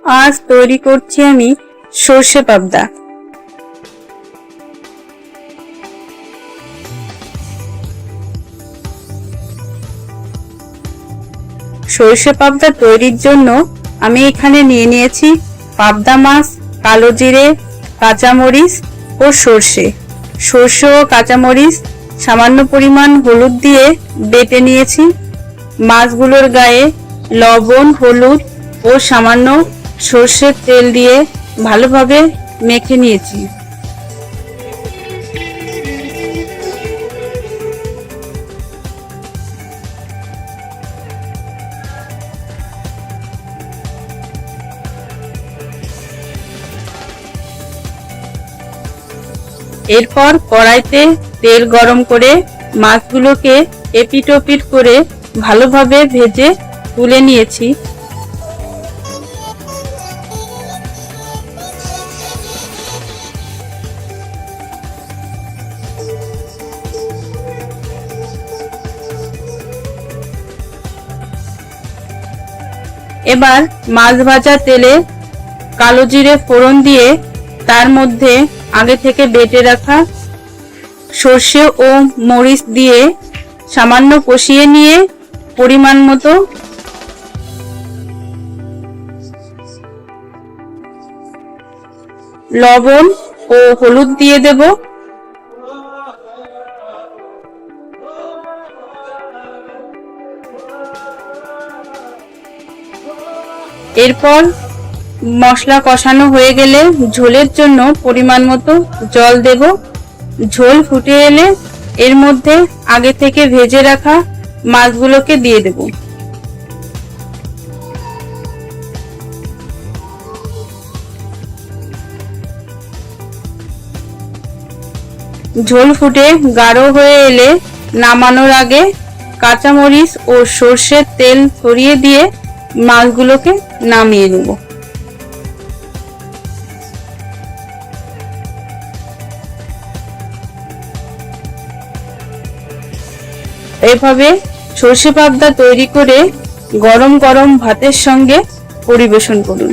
আজ তৈরি করছি আমি সর্ষে পাবদা। সর্ষে পাবদা তৈরির জন্য আমি এখানে নিয়ে নিয়েছি পাবদা মাছ, কালো জিরে, কাঁচামরিচ ও সর্ষে। সর্ষে ও কাঁচামরিচ সামান্য পরিমাণ হলুদ দিয়ে বেটে নিয়েছি। মাছগুলোর গায়ে লবণ, হলুদ ও সামান্য সর্ষের তেল দিয়ে ভালোভাবে মেখে নিয়েছি। এরপর কড়াইতে তেল গরম করে মাছগুলোকে এপিট ওপিট করে ভালোভাবে ভেজে তুলে নিয়েছি। এবার মাছ ভাজা তেলে কালো জিরে ফোড়ন দিয়ে তার মধ্যে আগে থেকে বেটে রাখা সর্ষে ও মরিচ দিয়ে সামান্য কষিয়ে নিয়ে পরিমাণ মতো লবণ ও হলুদ দিয়ে দেব। এরপর মশলা কষানো হয়ে গেলে ঝোলের জন্য পরিমাণ মতো জল দেব। ঝোল ফুটে এলে এর মধ্যে আগে থেকে ভেজে রাখা মাছগুলোকে দিয়ে দেব। ঝোল ফুটে গাঢ় হয়ে এলে নামানোর আগে কাঁচামরিচ ও সর্ষের তেল ছড়িয়ে দিয়ে মাছগুলোকে নামিয়ে নেব। এভাবে সর্ষে পাবদা তৈরি করে গরম গরম ভাতের সঙ্গে পরিবেশন করুন।